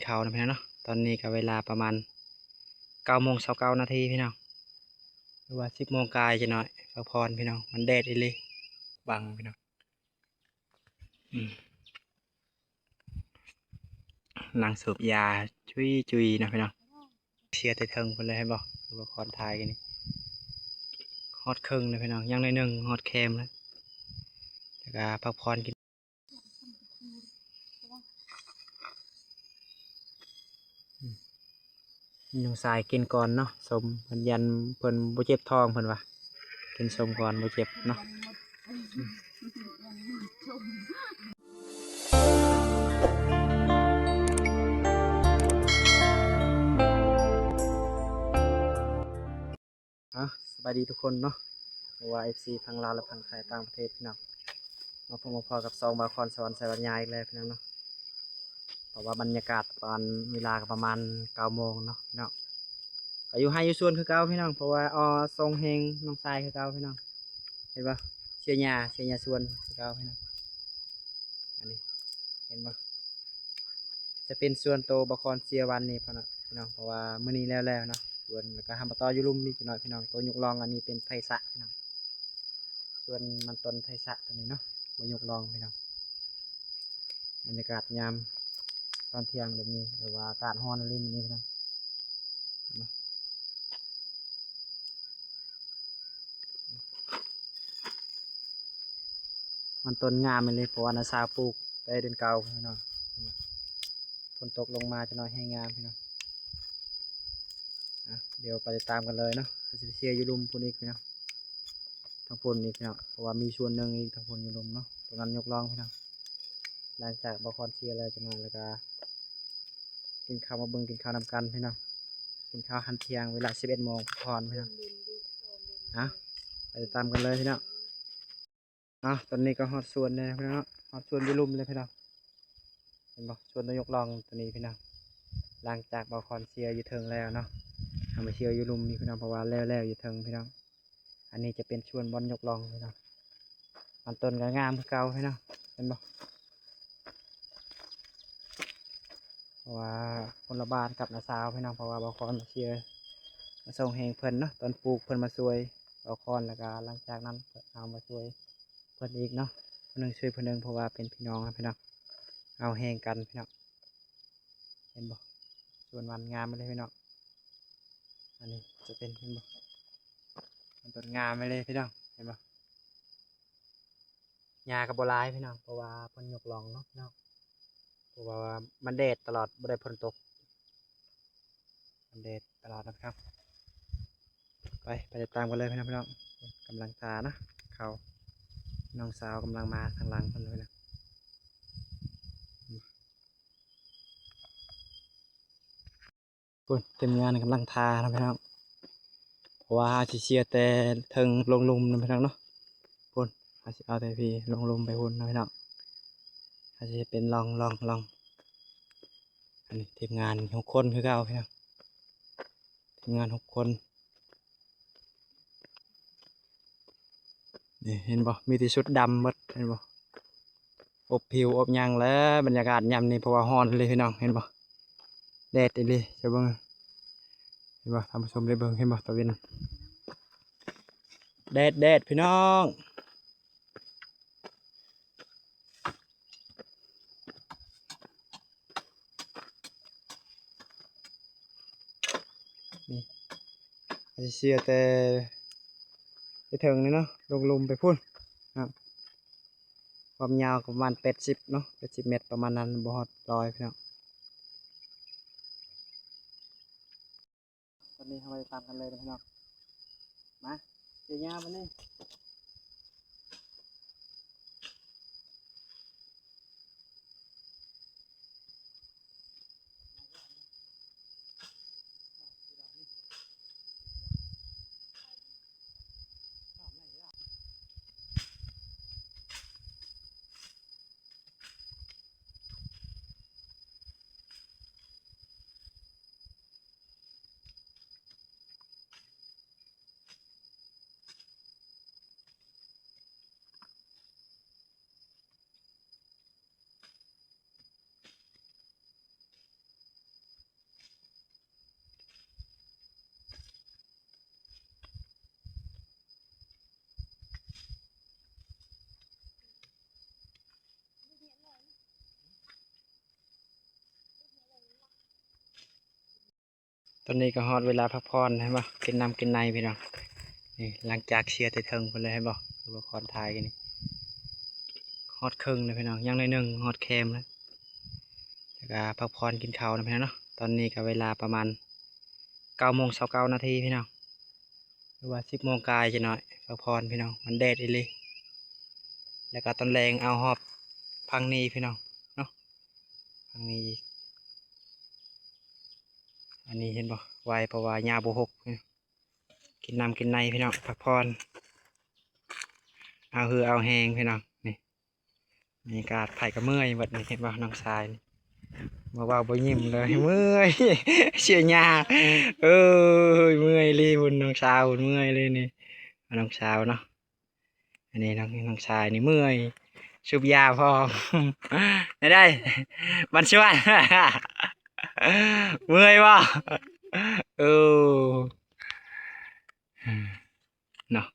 เขานะพี่น้องเนาะตอนนี้ก็เวลาประมาณ9:29 นาทีพี่น้องหรือว่า10 โมงกายจะหน่อยพักผ่อนพี่น้องมันแดดอีเลยบังพี่น้องอืมนั่งสูบยาจุยนะพี่น้องเชียร์แต่เทิงคนเลยให้บอกหรือว่าคอนทายกันนี่ฮอตครึ่งเลยพี่น้องยังในหนึ่งฮอตแคมแล้วแล้วก็พักผ่อนกินยุงสายกินก่อนเนาะสมเพิ่นยันเพิ่นบ่เจ็บท้องเพิ่นว่ากินสมก่อนบ่เจ็บเนาะ สบายดีทุกคนเนาะว่าเอฟซีพังลาวและพังไทยต่างประเทศพี่น้องมาพบมาพอกับซองบาคอนสวรรค์ไซวัญญาอีกเลยพี่น้องเนาะเพราะว่าบรรยากาศตอนเวลาก็ประมาณ9 โมงเนาะพี่น้องก็อยู่ให้อยู่ส่วนคือเก่าพี่น้องเพราะว่าทรงเฮงน้องทรายคือเก่าพี่น้องเห็นปะเชียร์ยาส่วนคือเก่าพี่น้องอันนี้เห็นปะจะเป็นส่วนโตบาคอนเชียร์วันนี้พี่น้องเพราะว่ามื้อนี้แล้วเนาะส่วนแล้วก็ทำต่ออยู่ลุ่มนี่พี่น้องตัวยกลองอันนี้เป็นไผ่สะพี่น้อง ส่วนมันต้นไทรสะตัวนี้เนาะบยกลองพี่น้องบรรยากาศยามตอนเที่ยงแบบนี้หรือว่าอากาศร้อนอะไรแบบนี้พี่น้องมันต้นงามเลยเพราะว่านาซาปลูกได้เดือนเก่าพี่น้องฝนตกลงมาจะน้อยให้งามพี่น้องเดี๋ยวไปติดตามกันเลยเนาะอาจจะเชียร์ยูรุมพูนอีกพี่น้องทางพลนี่พี่น้องเพราะว่ามีส่วนหนึ่งอีกทางพลยูรุมเนาะตรงนั้นยกลองพี่น้องหลังจากบอคอนเชียร์แล้วจะนอนแล้วก็กินข้าวมาเบิ่งกินข้าวนำกันพี่น้องกินข้าวหันเที่ยงเวลา11 โมงพรพี่น้องไปติดตามกันเลยพี่น้องตอนนี้ก็ฮอตส่วนเลยพี่น้องฮอตส่วนยูรุมเลยพี่น้องเห็นบ่ส่วนตัวยกลองตัวนี้พี่น้องหลังจากบอคอนเชียร์ยูเทิงแล้วเนาะทำไปเชียร์ยูรุมนี่พี่น้องเพราะว่าแล้วยูเทิงพี่น้องอันนี้จะเป็นส่วนบอลยกลองพี่น้องมันต้นก็งามคือเก่าพี่น้องเห็นบ่เพราะว่าคนละบ้านกับนาสาวพี่น้องเพราะว่าบอคอนเชียร์มาส่งแหงเพิ่นเนาะตอนปลูกเพิ่นมาช่วยบอคอนแล้วก็หลังจากนั้นเอามาช่วยเพิ่นอีกเนาะคนหนึ่งช่วยคนหนึ่งเพราะว่าเป็นพี่น้องนะพี่น้องเอาแหงกันพี่น้องเห็นบ่ส่วนวันงามไปเลยพี่น้องอันนี้จะเป็นเห็นบ่มันต้นงามไปเลยพี่น้องเห็นบ่หญ้ากับบัวลายพี่น้องเพราะว่าเพิ่นยกลองเนาะพี่น้องเพราะว่ามันแดดตลอดบ่ได้ฝนตกมันแดดตลอดนะครับไปติดตามกันเลยพี่น้องกำลังตานะเขาน้องสาวกำลังมาทางหลังเพิ่นเลยนะปุ่นเต็มงานกำลังทานะพี่น้องเพราะว่าสิเชียร์แต่เทิงลงลุมนะพี่น้องเนาะปุ่นอาจจะเอาแต่พี่ลงลุมไปพุ่นนะพี่น้องอาจจะเป็นลองอันนี้ทีมงาน6 คนคือเก่าพี่น้องทีมงาน6 คนนี่เห็นบ่มีแต่ชุดดำหมดเห็นบ่อบผิวอบหยังแล้วบรรยากาศยามนี้เพราะว่าร้อนเลยพี่น้องเห็นบ่แดดอีเลยจะเบิ่งเห็นบ่ท่านผู้ชมได้เบิ่งเห็นบ่ตะเวนแดดพี่น้องนี่อาจจะเชียร์แต่ไปถึงนี่เนาะลงลุมไปพุ่นครับความยาวประมาณ80เนาะ80 เมตรประมาณนั้นบ่ฮอด100พี่น้องตอนนี้เราไปตามกันเลยนะพี่น้องมาเชียร์ยาวมานี่ ตอนนี้ก็ฮอดเวลาพักผ่อนให้บ่กินน้ำกินในพี่น้องนี่หลังจากเชียร์แต่เทิงคนเลยให้บ่คือว่าคอนทายกันนี่ฮอดครึ่งเลยพี่น้องยังในหนึ่งฮอดแคมแล้วแล้วก็พักผ่อนกินข้าวนะพี่น้องเนาะตอนนี้ก็เวลาประมาณ9:29 นาทีพี่น้องหรือว่า10 โมงกายจะหน่อยพักผ่อนพี่น้องมันแดดอีหลีแล้วก็ตอนแรงเอาฮอบพังนี้พี่น้องเนาะพังนี้อีกอันนี้เห็นบ่ไวเพราะว่าหญ้าบ่หกกินน้ำกินในพี่น้องพักผ่อนเอาคือเอาแหงพี่น้องนี่มีกาดไผ่ก็เมื่อยหมดนี่เห็นบ่น้องชายนี่มาว่าบ่ยิ้มเลยเมื่อย เสียหญ้าเอ้ยเมื่อยเลยบุญน้องสาวเมื่อยเลยนี่น้องสาวเนาะอันนี้น้องชายนี่เมื่อยสูบยาพอ ได้บันชวน เมื่อยบ่เออเนาะ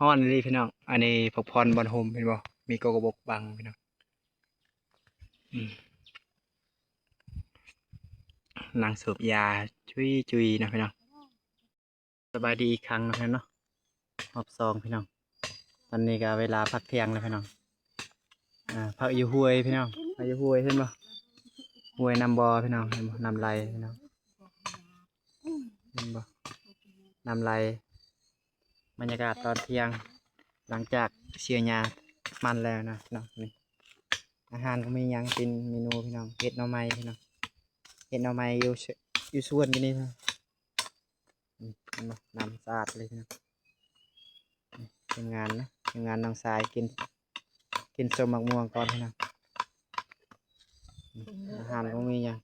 ฮ้อนเลยพี่น้องอันนี้พักผ่อนบอนโฮมเห็นบ่มีโกโกบกบังพี่น้องอืมนางสูบยาจุยนะพี่น้องสบายดีอีกครั้งนะพี่น้องเนาะรอบสองพี่น้องตอนนี้ก็เวลาพักเที่ยงแล้วพี่น้องพักอยู่ห้วยพี่น้องพักอยู่ห้วยเห็นบ่ห้วยน้ำบ่อพี่น้องเห็นบ่น้ำไหลพี่น้องเห็นบ่น้ำไหลบรรยากาศตอนเที่ยงหลังจากเชียร์ยามันแล้วนะพี่น้องนี่อาหารก็มีหยังกินเมนูพี่น้องเห็ดหน่อไม้พี่น้องเห็ดหน่อไม้อยู่สวนกันนี่นะนี่เห็นบ่น้ำสะอาดเลยพี่น้องนี่ทีมงานนะทีมงานน้องสายกินส้มมะม่วงก่อนพี่น้องนี่อาหารก็มีหยัง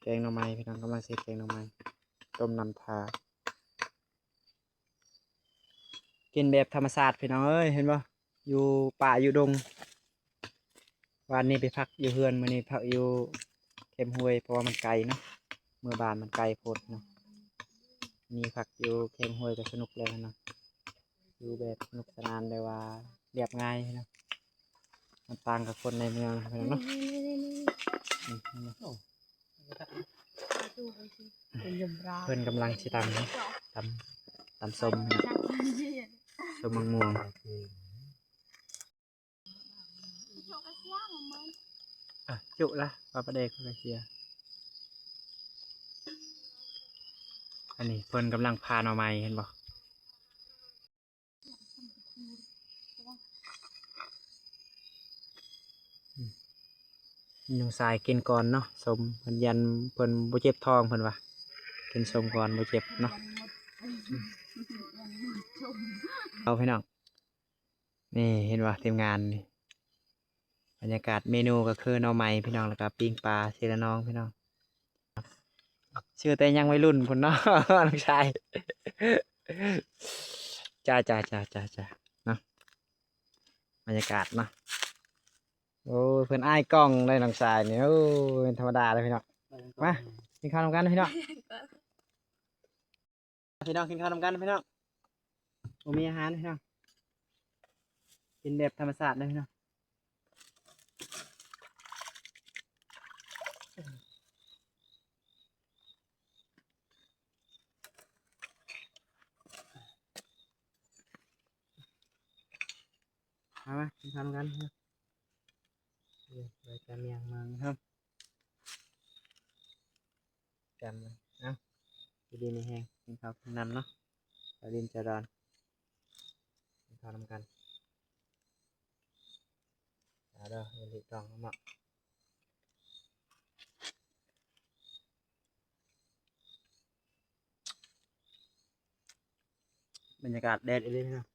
แกงหน่อไม้พี่น้องกำลังเสร็จแกงหน่อไม้ต้มน้ำทากินแบบธรรมชาติพี่น้องเอ้ยเห็นบ่อยู่ป่าอยู่ดงวันนี้ไปพักอยู่เฮือนมื้อนี้พักอยู่เข้มห้วยเพราะว่ามันไกลเนาะเมื่อบ้านมันไกลโพดเนาะมีพักอยู่เข้มห้วยก็สนุกเลยเนาะอยู่แบบสนุกสนานเลยว่าเรียบง่ายเนาะมันต่างกับคนในเมืองพี่น้องเนาะเพิ่นกำลังสิตำส้มเนาะส้มมะม่วงจุละปลาประเดกกระเทียอันนี้เพิ่นกำลังพาหน่อไม้เห็นบ่หนูสายกินก่อนเนาะสมเพิ่นยันเพิ่นบ่เจ็บท้องเพิ่นว่ากินสมก่อนบ่เจ็บเนาะเอาพี่น้องนี่เห็นว่าทีมงานนี่บรรยากาศเมนูก็คือหน่อไม้พี่น้องแล้วก็ปิ้งปลาเสละน้องพี่น้องชื่อแต่ยังวัยรุ่นพุ่นเนาะ น้องชาย จ้าเนาะบรรยากาศเนาะโอ้ยเพื่อนอ้ายกล้องได้น้องชายนี่โอ้ยเป็นธรรมดาเลยพี่น้องมากินข้าวนำกันพี่น้องกินข้าวนำกันพี่น้องโอ้มีอาหารพี่น้องกินแบบธรรมชาติเลยพี่น้องมากินข้าวนำกันพี่น้องไปจำยังมังครับจำเลยนะดีในแห้งกินข้าวกินน้ำเนาะไปดินจะรอนกินข้าวนำกันเด้อเรียกต้องมาบรรยากาศแดดเลยพี่น้อง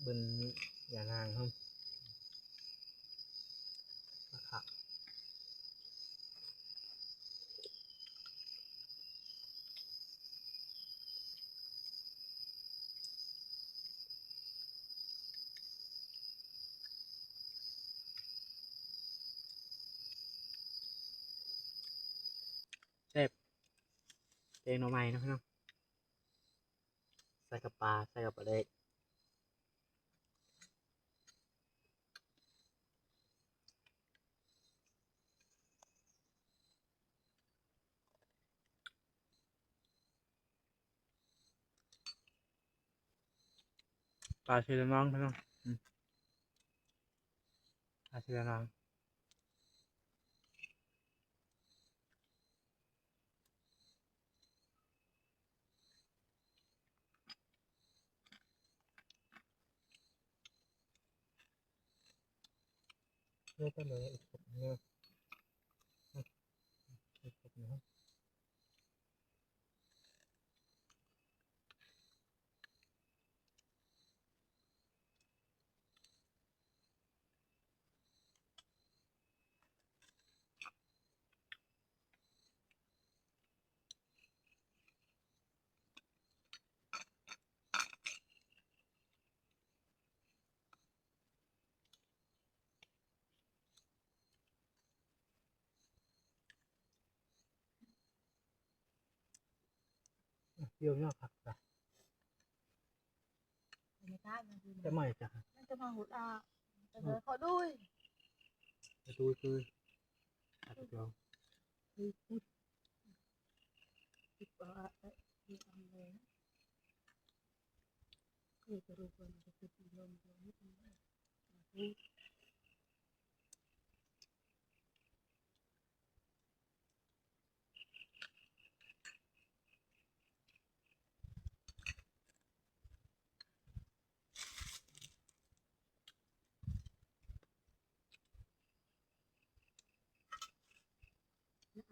บนอย่านางครับเซฟ แกงหน่อไม้เนาะพี่น้องใส่กับปลาใส่กับปลาเล็กปลาชีละน้องพี่น้องปลาชีละน้องเลือกกันเลยอีกคนนึงอีกคนนึงเปรี้ยวยอดผักจ้ะไม่ได้มันคือ จะไม่จ้ะ มันจะมาหุดอ่ะจะเลยขอด้วย จะดูคือผัดกะเพรา คือพูดติดว่าที่ทำเลยคือจะรู้คนจะติดลมตัวนี้เป็นพูด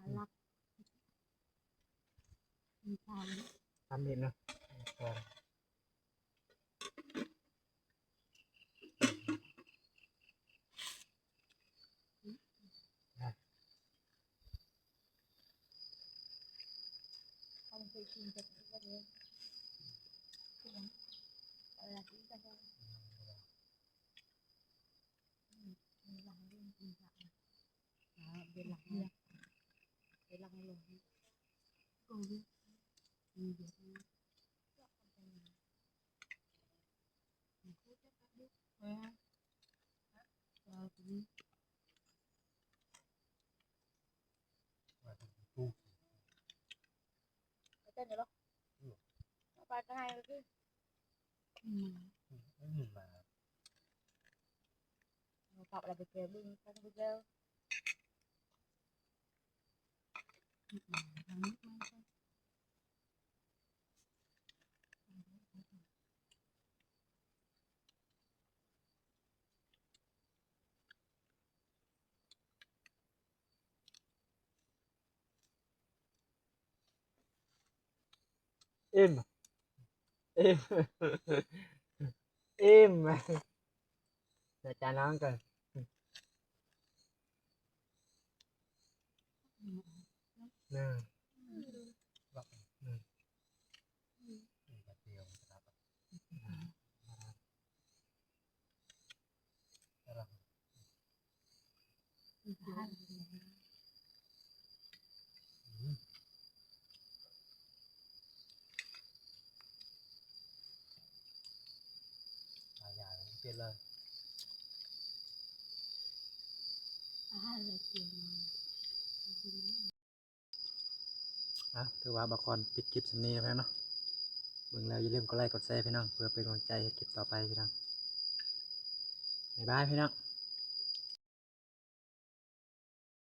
น่ารักมีตา ทำเองนะทำเคยกินแบบนี้ก็เลยคืออะไรที่จะได้หลังเรื่องกินแบบเดี๋ยวหลังเนี่ยเดี๋ยวหลังลงก็เยอะมีเยอะก็เป็นพูดจะพูดเออทีนี้ เต้นเดี๋ยวไปก็ให้เลยพี่เราปรับอะไรไปเจอบึ้งไปไปเจอเอ็มเอ็มเอ็มเดี๋ยวจานน้ำกันน่าบอกหลายอย่างเปลี่ยนเลยถือว่าบางคนปิดคลิปสำนีแล้วเนาะเบิ่งแล้วอย่าลืมกดไลค์กดแชร์พี่น้องเพื่อเป็นกำลังใจให้คลิปต่อไปพี่น้องบ๊ายบายพี่น้อง